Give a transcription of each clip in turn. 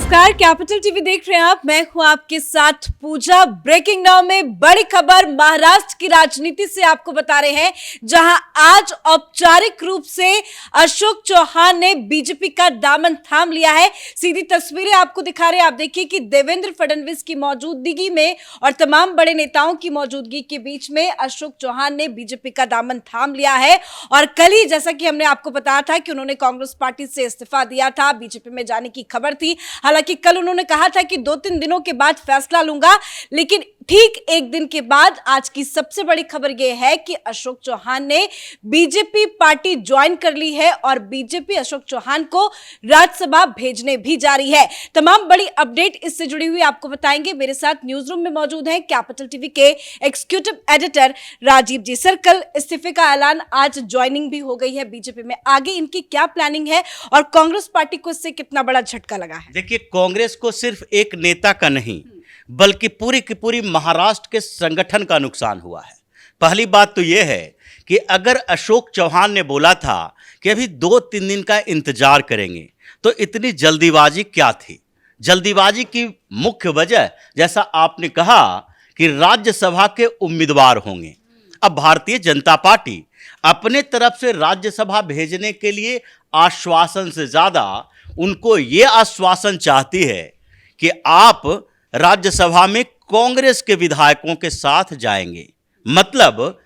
नमस्कार, capital TV देख रहे हैं आप। मैं हूं आपके साथ पूजा। ब्रेकिंग नाउ में बड़ी खबर महाराष्ट्र की राजनीति से आपको बता रहे हैं, जहां आज औपचारिक रूप से अशोक चौहान ने बीजेपी का दामन थाम लिया है। सीधी तस्वीरें आपको दिखा रहे हैं। आप देखिए कि देवेंद्र फडणवीस की मौजूदगी में और तमाम बड़े नेताओं की मौजूदगी के बीच में अशोक चौहान ने बीजेपी का दामन थाम लिया है। और कल ही जैसा कि हमने आपको बताया था कि उन्होंने कांग्रेस पार्टी से इस्तीफा दिया था, बीजेपी में जाने की खबर थी। हालांकि कल उन्होंने कहा था कि 2-3 दिनों के बाद फैसला लूंगा, लेकिन ठीक एक दिन के बाद आज की सबसे बड़ी खबर यह है कि अशोक चौहान ने बीजेपी पार्टी ज्वाइन कर ली है और बीजेपी अशोक चौहान को राज्यसभा भेजने भी जा रही है। तमाम बड़ी अपडेट इससे जुड़ी हुई आपको बताएंगे। मेरे साथ न्यूज रूम में मौजूद हैं कैपिटल टीवी के एग्जीक्यूटिव एडिटर राजीव जी। सर, कल इस्तीफे का ऐलान, आज ज्वाइनिंग भी हो गई है बीजेपी में। आगे इनकी क्या प्लानिंग है और कांग्रेस पार्टी को इससे कितना बड़ा झटका लगा है? देखिए, कांग्रेस को सिर्फ एक नेता का नहीं बल्कि पूरी की पूरी महाराष्ट्र के संगठन का नुकसान हुआ है। पहली बात तो यह है कि अगर अशोक चौहान ने बोला था कि अभी 2-3 दिन का इंतजार करेंगे, तो इतनी जल्दीबाजी क्या थी? जल्दीबाजी की मुख्य वजह, जैसा आपने कहा, कि राज्यसभा के उम्मीदवार होंगे। अब भारतीय जनता पार्टी अपने तरफ से राज्यसभा भेजने के लिए आश्वासन से ज्यादा उनको ये आश्वासन चाहती है कि आप राज्यसभा में कांग्रेस के विधायकों के साथ जाएंगे। मतलब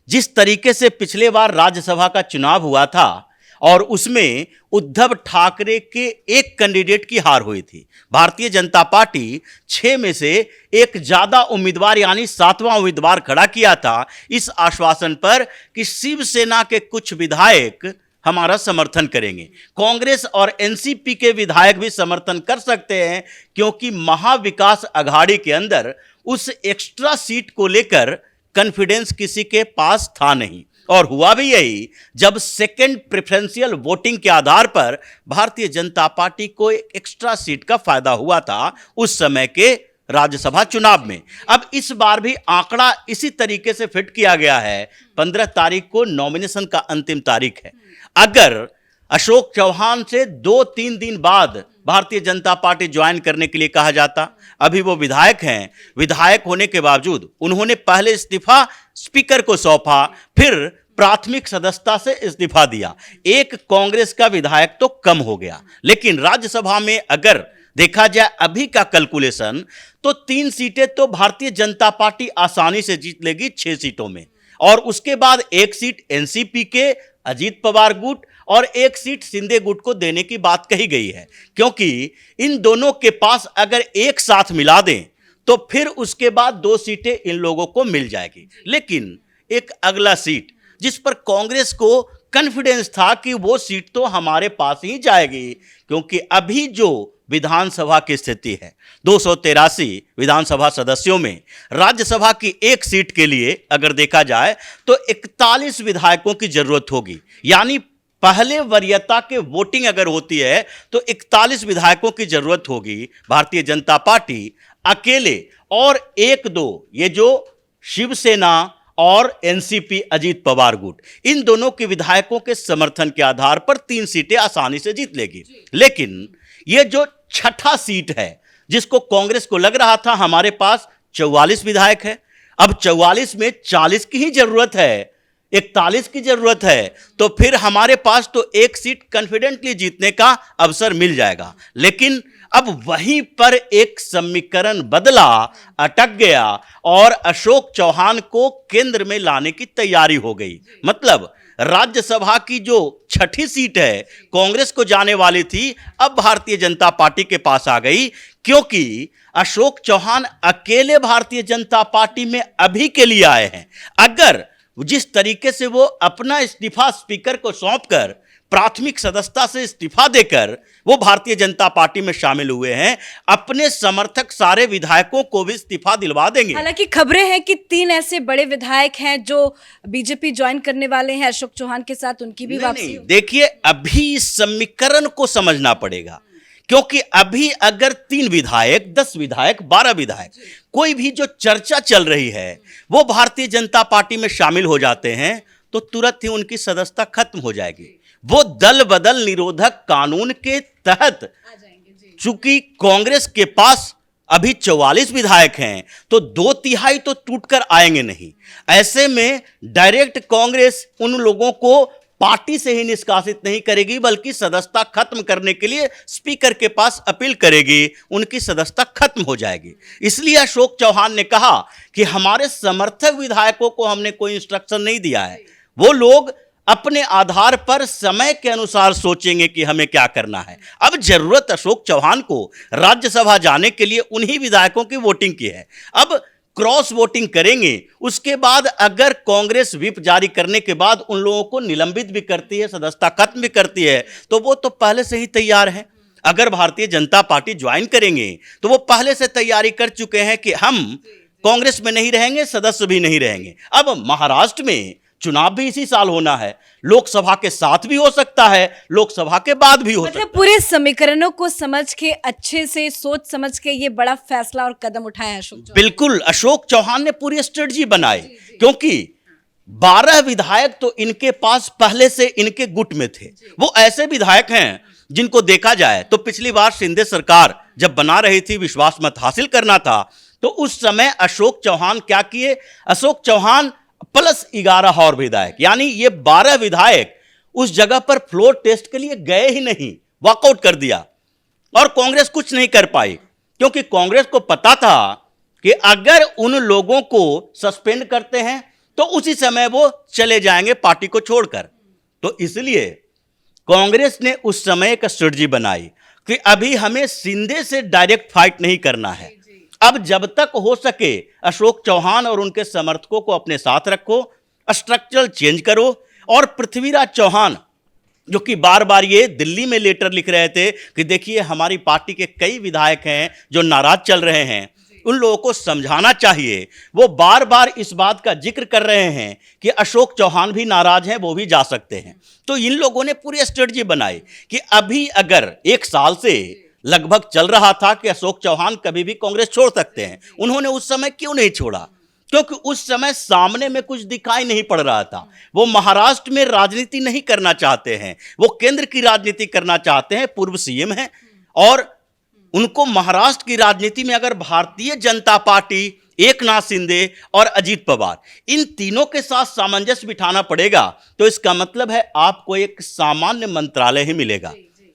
जिस तरीके से पिछले बार राज्यसभा का चुनाव हुआ था और उसमें उद्धव ठाकरे के एक कैंडिडेट की हार हुई थी, भारतीय जनता पार्टी 6 में से एक ज्यादा उम्मीदवार यानी 7वां उम्मीदवार खड़ा किया था इस आश्वासन पर कि शिवसेना के कुछ विधायक हमारा समर्थन करेंगे। कांग्रेस और एनसीपी के विधायक भी समर्थन कर सकते हैं, क्योंकि महाविकास अघाड़ी के अंदर उस एक्स्ट्रा सीट को लेकर कॉन्फिडेंस किसी के पास था नहीं। और हुआ भी यही, जब सेकंड प्रेफरेंशियल वोटिंग के आधार पर भारतीय जनता पार्टी को एक एक्स्ट्रा सीट का फायदा हुआ था उस समय के राज्यसभा चुनाव में। अब इस बार भी आंकड़ा इसी तरीके से फिट किया गया है। 15 तारीख को नॉमिनेशन का अंतिम तारीख है। अगर अशोक चौहान से 2-3 दिन बाद भारतीय जनता पार्टी ज्वाइन करने के लिए कहा जाता, अभी वो विधायक हैं, विधायक होने के बावजूद उन्होंने पहले इस्तीफा स्पीकर को सौंपा, फिर प्राथमिक सदस्यता से इस्तीफा दिया। एक कांग्रेस का विधायक तो कम हो गया। लेकिन राज्यसभा में अगर देखा जाए अभी का कैलकुलेशन, तो 3 सीटें तो भारतीय जनता पार्टी आसानी से जीत लेगी 6 सीटों में, और उसके बाद एक सीट एनसीपी के अजीत पवार गुट और एक सीट शिंदे गुट को देने की बात कही गई है, क्योंकि इन दोनों के पास अगर एक साथ मिला दें तो फिर उसके बाद 2 सीटें इन लोगों को मिल जाएगी। लेकिन एक अगला सीट जिस पर कांग्रेस को कॉन्फिडेंस था कि वो सीट तो हमारे पास ही जाएगी, क्योंकि अभी जो विधानसभा की स्थिति है, 283 विधानसभा सदस्यों में राज्यसभा की एक सीट के लिए अगर देखा जाए तो 41 विधायकों की जरूरत होगी। यानी पहले वरीयता के वोटिंग अगर होती है तो 41 विधायकों की जरूरत होगी। भारतीय जनता पार्टी अकेले और 1-2 ये जो शिवसेना और एनसीपी अजीत पवार गुट, इन दोनों के विधायकों के समर्थन के आधार पर 3 सीटें आसानी से जीत लेगी। लेकिन ये जो छठा सीट है, जिसको कांग्रेस को लग रहा था हमारे पास 44 विधायक है, अब 44 में 40 की ही जरूरत है, 41 की जरूरत है, तो फिर हमारे पास तो एक सीट कॉन्फिडेंटली जीतने का अवसर मिल जाएगा। लेकिन अब वहीं पर एक समीकरण बदला, अटक गया और अशोक चौहान को केंद्र में लाने की तैयारी हो गई। मतलब राज्यसभा की जो छठी सीट है कांग्रेस को जाने वाली थी, अब भारतीय जनता पार्टी के पास आ गई, क्योंकि अशोक चौहान अकेले भारतीय जनता पार्टी में अभी के लिए आए हैं। अगर जिस तरीके से वो अपना इस्तीफा स्पीकर को सौंपकर प्राथमिक सदस्यता से इस्तीफा देकर वो भारतीय जनता पार्टी में शामिल हुए हैं, अपने समर्थक सारे विधायकों को भी इस्तीफा दिलवा देंगे। हालांकि खबरें हैं कि 3 ऐसे बड़े विधायक हैं जो बीजेपी ज्वाइन करने वाले हैं अशोक चौहान के साथ, उनकी भी वापसी। देखिए, अभी इस समीकरण को समझना पड़ेगा, क्योंकि अभी अगर 3 विधायक, 10 विधायक, 12 विधायक, कोई भी जो चर्चा चल रही है वो भारतीय जनता पार्टी में शामिल हो जाते हैं, तो तुरंत ही उनकी सदस्यता खत्म हो जाएगी। वो दल बदल निरोधक कानून के तहत चूंकि कांग्रेस के पास अभी 44 विधायक हैं तो 2/3 तो टूटकर आएंगे नहीं। ऐसे में डायरेक्ट कांग्रेस उन लोगों को पार्टी से ही निष्कासित नहीं करेगी बल्कि सदस्यता खत्म करने के लिए स्पीकर के पास अपील करेगी, उनकी सदस्यता खत्म हो जाएगी। इसलिए अशोक चौहान ने कहा कि हमारे समर्थक विधायकों को हमने कोई इंस्ट्रक्शन नहीं दिया है, वो लोग अपने आधार पर समय के अनुसार सोचेंगे कि हमें क्या करना है। अब जरूरत अशोक चौहान को राज्यसभा जाने के लिए उन्हीं विधायकों की वोटिंग की है। अब क्रॉस वोटिंग करेंगे, उसके बाद अगर कांग्रेस व्हिप जारी करने के बाद उन लोगों को निलंबित भी करती है, सदस्यता खत्म भी करती है, तो वो तो पहले से ही तैयार है। अगर भारतीय जनता पार्टी ज्वाइन करेंगे तो वो पहले से तैयारी कर चुके हैं कि हम कांग्रेस में नहीं रहेंगे, सदस्य भी नहीं रहेंगे। अब महाराष्ट्र में चुनाव भी इसी साल होना है, लोकसभा के साथ भी हो सकता है, लोकसभा के बाद भी हो सकता है। पूरे समीकरणों को समझ के, अच्छे से सोच समझ के ये बड़ा फैसला और कदम उठाया अशोक चौहान। बिल्कुल, अशोक चौहान ने पूरी स्ट्रेटजी बनाई, क्योंकि 12 विधायक तो इनके पास पहले से इनके गुट में थे। वो ऐसे विधायक हैं जिनको देखा जाए तो पिछली बार शिंदे सरकार जब बना रही थी, विश्वास मत हासिल करना था, तो उस समय अशोक चौहान क्या किए, अशोक चौहान प्लस 11 और विधायक, यानी ये 12 विधायक उस जगह पर फ्लोर टेस्ट के लिए गए ही नहीं, वॉकआउट कर दिया। और कांग्रेस कुछ नहीं कर पाई, क्योंकि कांग्रेस को पता था कि अगर उन लोगों को सस्पेंड करते हैं तो उसी समय वो चले जाएंगे पार्टी को छोड़कर। तो इसलिए कांग्रेस ने उस समय एक स्ट्रेटजी बनाई कि अभी हमें शिंदे से डायरेक्ट फाइट नहीं करना है। अब जब तक हो सके अशोक चौहान और उनके समर्थकों को अपने साथ रखो, स्ट्रक्चरल चेंज करो। और पृथ्वीराज चौहान जो कि बार बार ये दिल्ली में लेटर लिख रहे थे कि देखिए हमारी पार्टी के कई विधायक हैं जो नाराज चल रहे हैं, उन लोगों को समझाना चाहिए। वो बार बार इस बात का जिक्र कर रहे हैं कि अशोक चौहान भी नाराज हैं, वो भी जा सकते हैं। तो इन लोगों ने पूरी स्ट्रेटजी बनाई कि अभी अगर 1 साल से लगभग चल रहा था कि अशोक चौहान कभी भी कांग्रेस छोड़ सकते हैं, उन्होंने उस समय क्यों नहीं छोड़ा? क्योंकि उस समय सामने में कुछ दिखाई नहीं पड़ रहा था। वो महाराष्ट्र में राजनीति नहीं करना चाहते हैं, वो केंद्र की राजनीति करना चाहते हैं, पूर्व सीएम हैं, और उनको महाराष्ट्र की राजनीति में अगर भारतीय जनता पार्टी, एकनाथ शिंदे और अजीत पवार, इन तीनों के साथ सामंजस्य बिठाना पड़ेगा, तो इसका मतलब है आपको एक सामान्य मंत्रालय ही मिलेगा।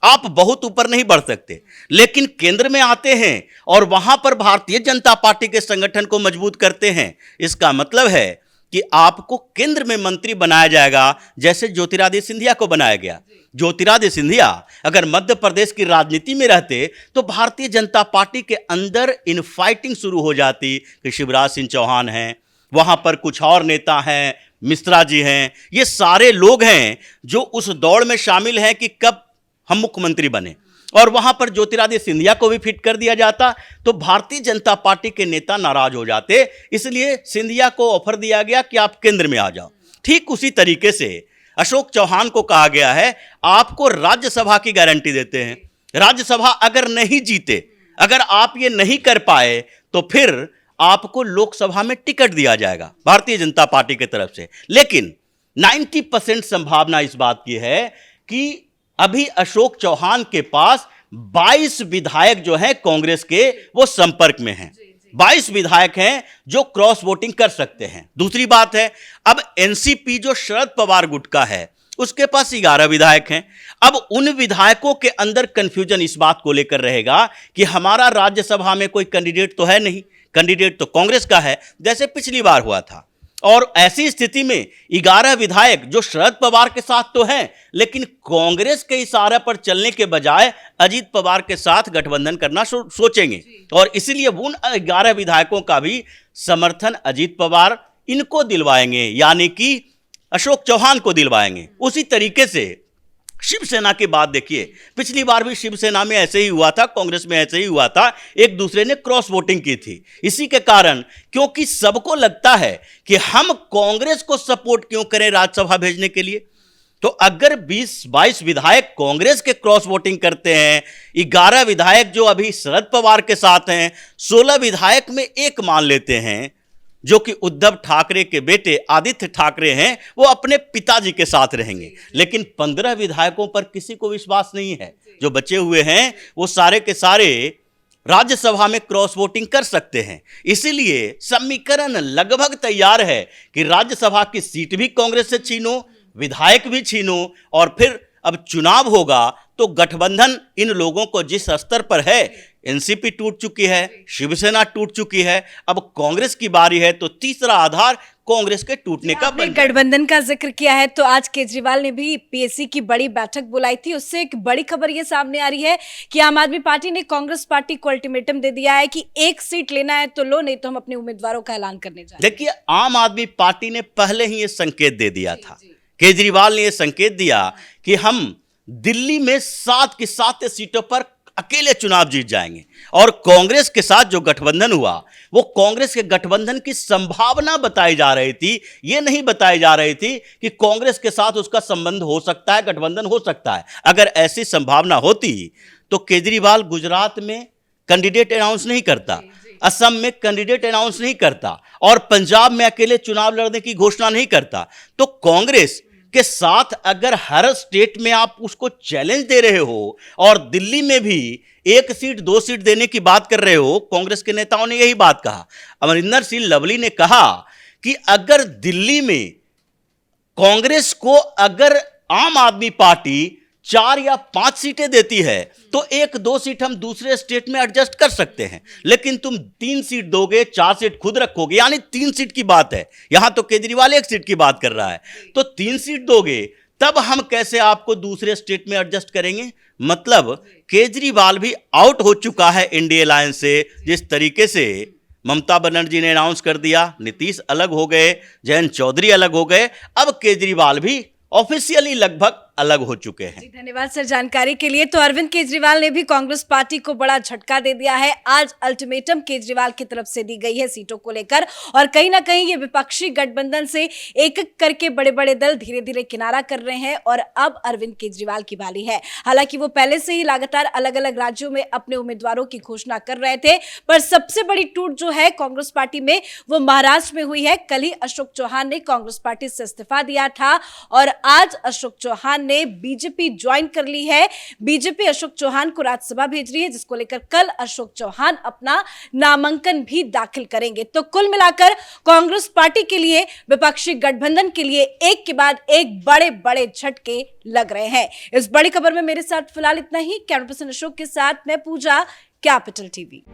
आप बहुत ऊपर नहीं बढ़ सकते। लेकिन केंद्र में आते हैं और वहां पर भारतीय जनता पार्टी के संगठन को मजबूत करते हैं, इसका मतलब है कि आपको केंद्र में मंत्री बनाया जाएगा, जैसे ज्योतिरादित्य सिंधिया को बनाया गया। ज्योतिरादित्य सिंधिया अगर मध्य प्रदेश की राजनीति में रहते तो भारतीय जनता पार्टी के अंदर इनफाइटिंग शुरू हो जाती कि शिवराज सिंह चौहान हैं, वहां पर कुछ और नेता हैं, मिश्रा जी हैं, ये सारे लोग हैं जो उस दौड़ में शामिल हैं कि कब हम मुख्यमंत्री बने, और वहां पर ज्योतिरादित्य सिंधिया को भी फिट कर दिया जाता तो भारतीय जनता पार्टी के नेता नाराज हो जाते। इसलिए सिंधिया को ऑफर दिया गया कि आप केंद्र में आ जाओ। ठीक उसी तरीके से अशोक चौहान को कहा गया है आपको राज्यसभा की गारंटी देते हैं, राज्यसभा अगर नहीं जीते, अगर आप ये नहीं कर पाए तो फिर आपको लोकसभा में टिकट दिया जाएगा भारतीय जनता पार्टी की तरफ से। लेकिन 90% संभावना इस बात की है कि अभी अशोक चौहान के पास 22 विधायक जो हैं कांग्रेस के, वो संपर्क में हैं। 22 विधायक हैं जो क्रॉस वोटिंग कर सकते हैं। दूसरी बात है, अब एनसीपी जो शरद पवार गुट का है, उसके पास 11 विधायक हैं। अब उन विधायकों के अंदर कंफ्यूजन इस बात को लेकर रहेगा कि हमारा राज्यसभा में कोई कैंडिडेट तो है नहीं, कैंडिडेट तो कांग्रेस का है, जैसे पिछली बार हुआ था। और ऐसी स्थिति में 11 विधायक जो शरद पवार के साथ तो हैं, लेकिन कांग्रेस के इशारे पर चलने के बजाय अजीत पवार के साथ गठबंधन करना सोचेंगे, और इसलिए उन 11 विधायकों का भी समर्थन अजीत पवार इनको दिलवाएंगे, यानी कि अशोक चौहान को दिलवाएंगे। उसी तरीके से शिवसेना की बात देखिए, पिछली बार भी शिवसेना में ऐसे ही हुआ था, कांग्रेस में ऐसे ही हुआ था, एक दूसरे ने क्रॉस वोटिंग की थी। इसी के कारण, क्योंकि सबको लगता है कि हम कांग्रेस को सपोर्ट क्यों करें राज्यसभा भेजने के लिए, तो अगर 20-22 विधायक कांग्रेस के क्रॉस वोटिंग करते हैं, 11 विधायक जो अभी शरद पवार के साथ हैं, 16 विधायक में एक मान लेते हैं, जो कि उद्धव ठाकरे के बेटे आदित्य ठाकरे हैं, वो अपने पिताजी के साथ रहेंगे। लेकिन 15 विधायकों पर किसी को विश्वास नहीं है। जो बचे हुए हैं वो सारे के सारे राज्यसभा में क्रॉस वोटिंग कर सकते हैं। इसीलिए समीकरण लगभग तैयार है कि राज्यसभा की सीट भी कांग्रेस से छीनो, विधायक भी छीनो, और फिर अब चुनाव होगा तो गठबंधन इन लोगों को जिस स्तर पर है, एनसीपी टूट चुकी है, शिवसेना टूट चुकी है, अब कांग्रेस की बारी है, तो तीसरा आधार कांग्रेस के टूटने का आपने गठबंधन का जिक्र किया है तो आज केजरीवाल ने भी पीएससी की बड़ी बैठक बुलाई थी। उससे एक बड़ी खबर ये सामने आ रही है कि आम आदमी पार्टी ने कांग्रेस पार्टी को अल्टीमेटम दे दिया है कि एक सीट लेना है तो लो, नहीं तो हम अपने उम्मीदवारों का ऐलान करने जा रहे हैं। देखिए, आम आदमी पार्टी ने पहले ही ये संकेत दे दिया था। केजरीवाल ने यह संकेत दिया कि हम दिल्ली में 7 की 7 सीटों पर अकेले चुनाव जीत जाएंगे, और कांग्रेस के साथ जो गठबंधन हुआ वो कांग्रेस के गठबंधन की संभावना बताई जा रही थी। ये नहीं बताई जा रही थी कि कांग्रेस के साथ उसका संबंध हो सकता है, गठबंधन हो सकता है। अगर ऐसी संभावना होती तो केजरीवाल गुजरात में कैंडिडेट अनाउंस नहीं करता, असम में कैंडिडेट अनाउंस नहीं करता, और पंजाब में अकेले चुनाव लड़ने की घोषणा नहीं करता। तो कांग्रेस के साथ अगर हर स्टेट में आप उसको चैलेंज दे रहे हो और दिल्ली में भी 1 सीट 2 सीट देने की बात कर रहे हो, कांग्रेस के नेताओं ने यही बात कहा। अमरिंदर सिंह लवली ने कहा कि अगर दिल्ली में कांग्रेस को अगर आम आदमी पार्टी 4 या 5 सीटें देती है तो 1-2 सीट हम दूसरे स्टेट में एडजस्ट कर सकते हैं, लेकिन तुम 3 सीट दोगे, 4 सीट खुद रखोगे, यानी 3 सीट की बात है। यहां तो केजरीवाल 1 सीट की बात कर रहा है, तो 3 सीट दोगे तब हम कैसे आपको दूसरे स्टेट में एडजस्ट करेंगे। मतलब केजरीवाल भी आउट हो चुका है इंडिया अलायंस से। जिस तरीके से ममता बनर्जी ने अनाउंस कर दिया, नीतीश अलग हो गए, जयंत चौधरी अलग हो गए, अब केजरीवाल भी ऑफिशियली लगभग अलग हो चुके हैं। धन्यवाद सर जानकारी के लिए। तो अरविंद केजरीवाल ने भी कांग्रेस पार्टी को बड़ा झटका दे दिया है। आज अल्टीमेटम केजरीवाल की तरफ से दी गई है सीटों को लेकर, और कहीं ना कहीं ये विपक्षी गठबंधन से एक एक करके बड़े बड़े दल धीरे धीरे किनारा कर रहे हैं, और अब अरविंद केजरीवाल की बारी है। हालांकि वो पहले से ही लगातार अलग अलग राज्यों में अपने उम्मीदवारों की घोषणा कर रहे थे, पर सबसे बड़ी टूट जो है कांग्रेस पार्टी में वो महाराष्ट्र में हुई है। कल ही अशोक चौहान ने कांग्रेस पार्टी से इस्तीफा दिया था, और आज अशोक चौहान ने बीजेपी ज्वाइन कर ली है। बीजेपी अशोक चौहान को राज्यसभा भेज रही है, जिसको लेकर कल अशोक चौहान अपना नामांकन भी दाखिल करेंगे। तो कुल मिलाकर कांग्रेस पार्टी के लिए, विपक्षी गठबंधन के लिए एक के बाद एक बड़े बड़े झटके लग रहे हैं। इस बड़ी खबर में मेरे साथ फिलहाल इतना ही। कैमरा पर्सन अशोक के साथ मैं पूजा, कैपिटल टीवी।